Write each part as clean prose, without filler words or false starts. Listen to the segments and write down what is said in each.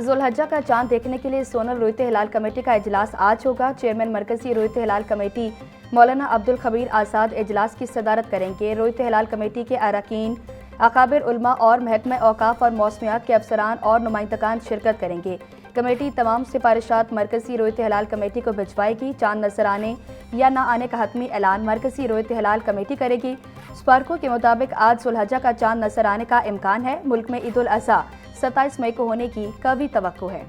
जुल्हज्जा का चांद देखने के लिए सोनल रोयत हिलाल कमेटी का इजलास आज होगा। चेयरमैन मरकजी रोयत हिलाल कमेटी मौलाना अब्दुल खबीर आज़ाद इजलास की सदारत करेंगे। रोयत हिलाल कमेटी के अरकान, अकाबिर उलमा और महकमा औकाफ और मौसमियात के अफसरान और नुमाइंदगान शिरकत करेंगे। कमेटी तमाम सिफारिशात मरकजी रोयत हिलाल कमेटी को भिजवाएगी। चांद नजर आने या न आने का हतमी ऐलान मरकजी रोयत हिलाल कमेटी करेगी। स्पार्को के मुताबिक आज जुल्हज्जा का चांद नजर आने का इम्कान है। मुल्क में ईद उल अज़हा 27 मई को होने की कभी तवक्को है।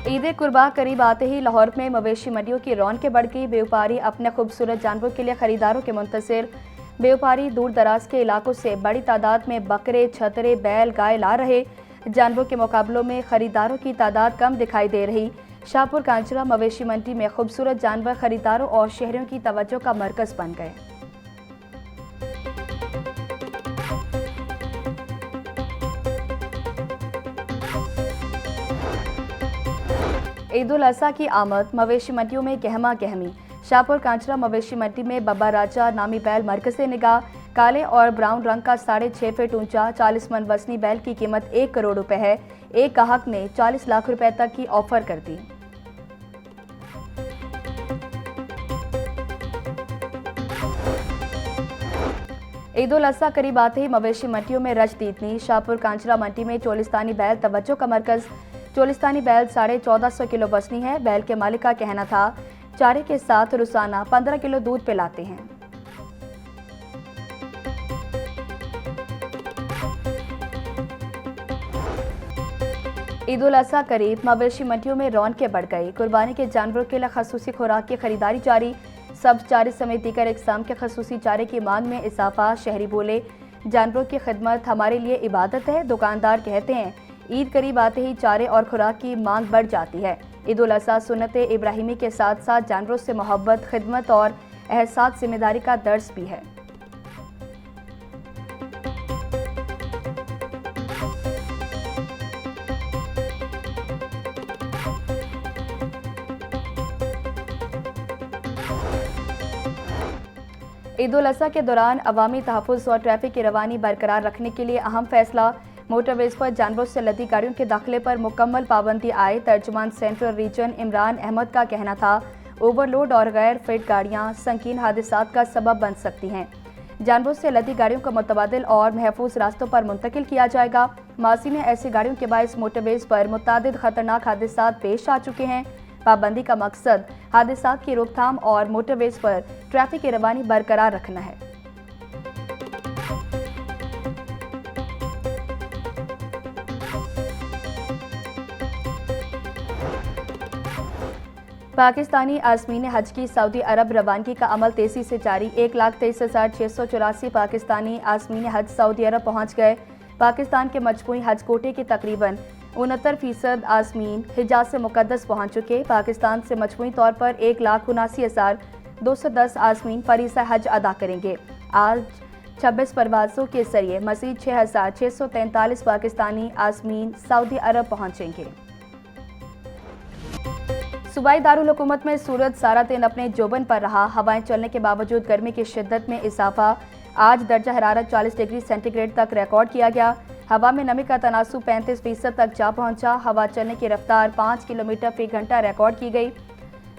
ईद कुर्बा करीब आते ही लाहौर में मवेशी मंडियों की रौनकें बढ़ गई। व्यापारी अपने खूबसूरत जानवरों के लिए खरीदारों के मुंतज़िर। व्यापारी दूर दराज के इलाकों से बड़ी तादाद में बकरे, छतरे, बैल, गाय ला रहे। जानवरों के मुकाबलों में खरीदारों की तादाद कम दिखाई दे रही। शाहपुर कांचरा मवेशी मंडी में खूबसूरत जानवर खरीदारों और शहरियों की तवज्जो का मरकज बन गए। ईद उल अज़हा की आमद मवेशी मंडियों में गहमा गहमी। शाहपुर कांचरा मवेशी मंडी में बब्बा राजा नामी बैल मरकज़े निगाह। काले और ब्राउन रंग का 6.5 फीट ऊंचा 40 मन वजनी बैल की कीमत 1 करोड़ रुपए है। एक ग्राहक ने 40 लाख रुपए तक की ऑफर कर दी। ईद उल अज़हा करीब आते ही मवेशी मंडियों में रश दीदनी। शाहपुर कांचरा मंडी में चोलिस्तानी बैल तवज्जो का मरकज। चोलिस्तानी बैल 1450 किलो वजनी है। बैल के मालिक का कहना था चारे के साथ रोजाना 15 किलो दूध पिलाते हैं। ईद उल अज़हा करीब मवेशी मंडियों में रौनकें बढ़ गई। कुर्बानी के जानवरों के लिए खसूसी खुराक की खरीदारी जारी। सब्ज चारे समेत दीगर इकसाम के खसूसी चारे की मांग में इजाफा। शहरी बोले जानवरों की खिदमत हमारे लिए इबादत है। दुकानदार कहते हैं ईद करीब आते ही चारे और खुराक की मांग बढ़ जाती है। ईद उल अज़हा सुन्नत इब्राहिमी के साथ साथ जानवरों से मोहब्बत, खिदमत और एहसास जिम्मेदारी का दर्स भी है। ईद उल अज़हा के दौरान अवामी तहफ़्फ़ुज़ और ट्रैफिक की रवानी बरकरार रखने के लिए अहम फैसला। मोटरवेज पर जानवरों से लदी गाड़ियों के दाखिले पर मुकम्मल पाबंदी आए। तर्जुमान सेंट्रल रीजन इमरान अहमद का कहना था ओवरलोड और गैर फिट गाड़ियां संगीन हादसात का सबब बन सकती हैं। जानवरों से लदी गाड़ियों को मुतबादिल और महफूज रास्तों पर मुंतकिल किया जाएगा। माजी में ऐसी गाड़ियों के बायस मोटरवेज पर मुतादिद खतरनाक हादसात पेश आ चुके हैं। पाबंदी का मकसद हादसात की रोकथाम और मोटरवेज पर ट्रैफिक की रवानी बरकरार रखना है। पाकिस्तानी आज़मीन हज की सऊदी अरब रवानगी का अमल तेजी से जारी। 1,23,684 पाकिस्तानी आज़मीन हज सऊदी अरब पहुँच गए। पाकिस्तान के मजमूई हज कोटे के तकरीबन 69% आज़मीन हिजाज से मुकद्दस पहुँच चुके। पाकिस्तान से मजमूई तौर पर 1,79,210 आज़मीन फरीज़ा हज अदा करेंगे। आज 26 परवाज़ों के जरिए मज़ीद 6,643 पाकिस्तानी आज़मीन सऊदी अरब पहुँचेंगे। सूबाई दारुल हुकूमत में सूरज सारा दिन अपने जोबन पर रहा। हवाएं चलने के बावजूद गर्मी की शिद्दत में इजाफा। आज दर्जा हरारत 40 डिग्री सेंटीग्रेड तक रिकॉर्ड किया गया। हवा में नमी का तनासुब 35% तक जा पहुंचा। हवा चलने की रफ्तार 5 किलोमीटर फी घंटा रिकॉर्ड की गई।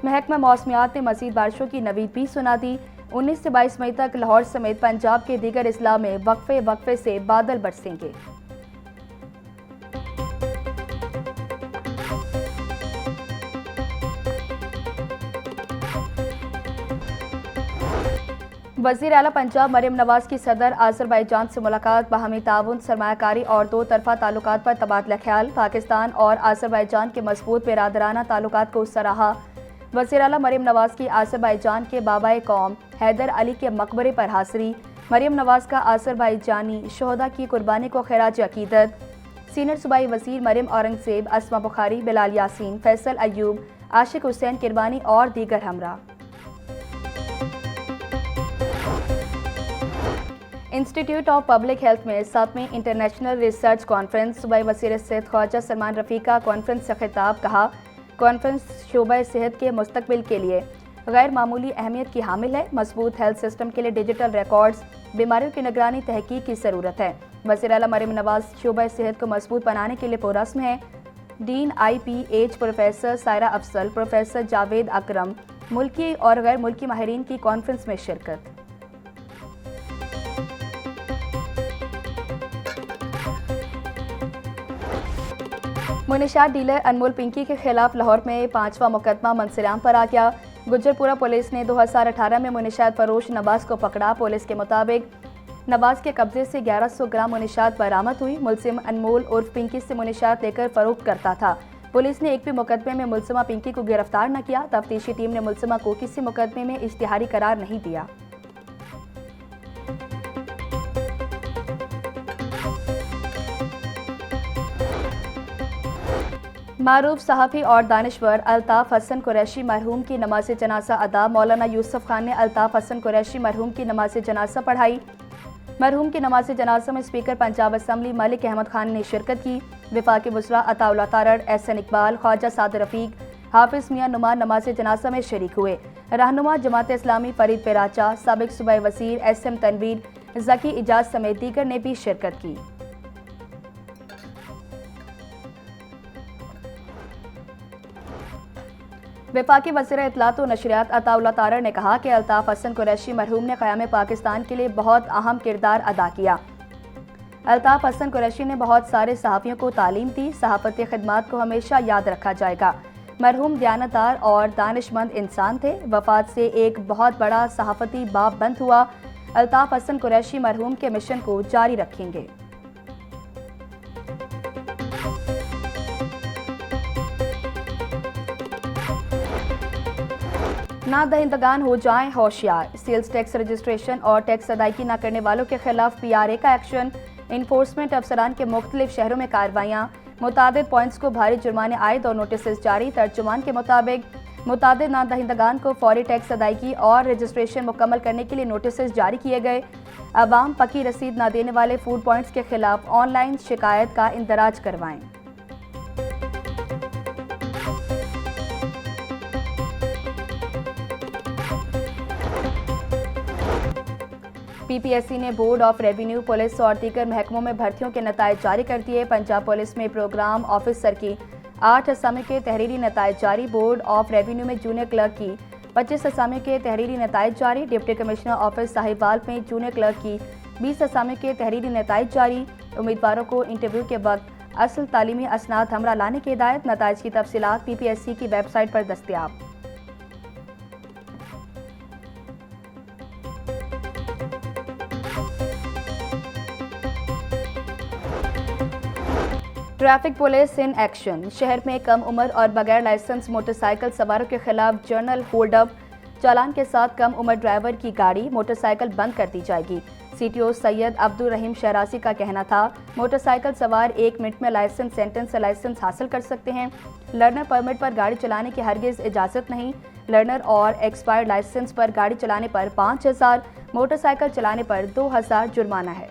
महकमा मौसमियात ने मजीद बारिशों की नवीद भी सुना दी। 19 से 22 मई तक लाहौर समेत पंजाब के दीगर अजला में वक्फे से बादल बरसेंगे। वज़ीर आला पंजाब मरियम नवाज की सदर आज़रबाईजान से मुलाकात। बाहमी ताउन, सरमायाकारी और दो तरफा ताल्लुकात पर तबादला ख्याल। पाकिस्तान और आज़रबाईजान के मजबूत बिरादराना ताल्लुकात को सराहा। वज़ीर आला मरियम नवाज की आज़रबाईजान के बाबाए कौम हैदर अली के मकबरे पर हाज़री। मरियम नवाज का आज़रबाईजानी शोहदा की कुर्बानी को खिराज अकीदत। सीनियर सूबाई वज़ीर मरियम औरंगज़ेब, अस्मा बुखारी, बिलाल यासीन, फैसल अयूब, आशिक हुसैन किरवानी और दीगर हमरा। इंस्टीट्यूट ऑफ पब्लिक हेल्थ में 7वीं इंटरनेशनल रिसर्च कॉन्फ्रेंस। सूबाई वज़ीर सेहत ख्वाजा सलमान रफ़ी का कॉन्फ्रेंस से खिताब। कहा कॉन्फ्रेंस शोबा सेहत के मुस्तकबिल के लिए गैर मामूली अहमियत की हामिल है। मजबूत हेल्थ सिस्टम के लिए डिजिटल रिकॉर्ड्स, बीमारियों की निगरानी, तहकीक की ज़रूरत है। वज़ीर आला मरियम नवाज शोबा सेहत को मजबूत बनाने के लिए पुरज़्म है। Dean IPH professor Saira Afsal, professor Javed Akram मुल्की और गैर मुल्की माहिरीन की कॉन्फ्रेंस में शिरकत। मुनिशात डीलर अनमोल पिंकी के खिलाफ लाहौर में 5वां मुकदमा मंसराम पर आ गया। गुज्जरपुरा पुलिस ने 2018 में मुनिशात फरोश नवाज को पकड़ा। पुलिस के मुताबिक नवाज के कब्जे से 1100 ग्राम मुनिशात बरामद हुई। मुलजिम अनमोल उर्फ पिंकी से मुनिशात लेकर फरोख्त करता था। पुलिस ने एक भी मुकदमे में मुलजिमा पिंकी को गिरफ्तार न किया। तफ्तीशी टीम ने मुलजिमा को किसी मुकदमे में इश्तिहारी करार नहीं दिया। मारूफ सहाफ़ी और दानिश्वर अल्ताफ़ हसन कुरैशी मरहूम की नमाज जनाजा अदा। मौलाना यूसुफ खान ने अल्ताफ़ हसन कुरैशी मरहूम की नमाज जनाजा पढ़ाई। मरहूम की नमाज जनाजा में स्पीकर पंजाब असम्बली मलिक अहमद खान ने शिरकत की। वफाकी वज़रा अताउल्लाह तारड़, SN इकबाल, ख्वाजा साद रफ़ीक, हाफिज़ मियां नुमान नमाज जनाजा में शरीक हुए। रहनुमा जमात इस्लामी फरीद पेराचा, साबिक सूबाई वज़ीर SM तनवीर, ज़की इजाज समेत दीगर ने भी शिरकत की। वफाकी वज़ीर इत्तलात व नशरियात अताउल्लाह तारड़ ने कहा कि अल्ताफ़ हसन कुरैशी मरहूम ने क़याम पाकिस्तान के लिए बहुत अहम किरदार अदा किया। अल्ताफ़ हसन कुरैशी ने बहुत सारे सहाफ़ियों को तालीम दी। सहाफ़ती खिदमात को हमेशा याद रखा जाएगा। मरहूम दयानतदार और दानिशमंद इंसान थे। वफ़ात से एक बहुत बड़ा सहाफ़ती बाब बंद हुआ। अल्ताफ़ हसन कुरैशी मरहूम के मिशन को जारी रखेंगे। ना दहिंदगान हो जाएं होशियार। सेल्स टैक्स रजिस्ट्रेशन और टैक्स अदायगी न करने वालों के खिलाफ PRA का एक्शन। इन्फोर्समेंट अफसरान के मुख्तलिफ शहरों में कार्रवाइयाँ। मुतादिद पॉइंट्स को भारी जुर्माने आयद और नोटिस जारी। तर्जुमान के मुताबिक मुतादिद ना दहिंदगान को फौरी टैक्स अदायगी और रजिस्ट्रेशन मुकम्मल करने के लिए नोटिस जारी किए गए। अवाम पक्की रसीद न देने वाले फूड पॉइंट्स के खिलाफ ऑनलाइन शिकायत का इंदराज करवाएं। PPSC ने बोर्ड ऑफ रेवेन्यू, पुलिस और दीगर महकमों में भर्तियों के नतायज जारी कर दिए। पंजाब पुलिस में प्रोग्राम ऑफिसर की 8 असामियों के तहरीरी नतायज जारी। बोर्ड ऑफ रेवेन्यू में जूनियर क्लर्क की 25 असामियों के तहरीरी नतायज जारी। डिप्टी कमिश्नर ऑफिस साहिवाल में जूनियर क्लर्क की 20 असामियों के तहरीरी नतायज जारी। उम्मीदवारों को इंटरव्यू के वक्त असल तालीमी असनाद हमरा लाने की हिदायत। नतायज की तफसीलात PPSC की वेबसाइट पर दस्तयाब। Traffic police in action. शहर में कम उम्र और बगैर लाइसेंस मोटरसाइकिल सवारों के खिलाफ जर्नल होल्डअप चालान के साथ कम उम्र ड्राइवर की गाड़ी, मोटरसाइकिल बंद कर दी जाएगी। CTO सैयद अब्दुल रहीम शहराजी का कहना था, मोटरसाइकिल सवार 1 मिनट में लाइसेंस सेंटर से लाइसेंस हासिल कर सकते हैं। लर्नर परमिट पर गाड़ी चलाने की हरगिज इजाज़त नहीं। लर्नर और एक्सपायर्ड लाइसेंस पर गाड़ी चलाने पर 5000, मोटरसाइकिल चलाने पर 2000 जुर्माना है।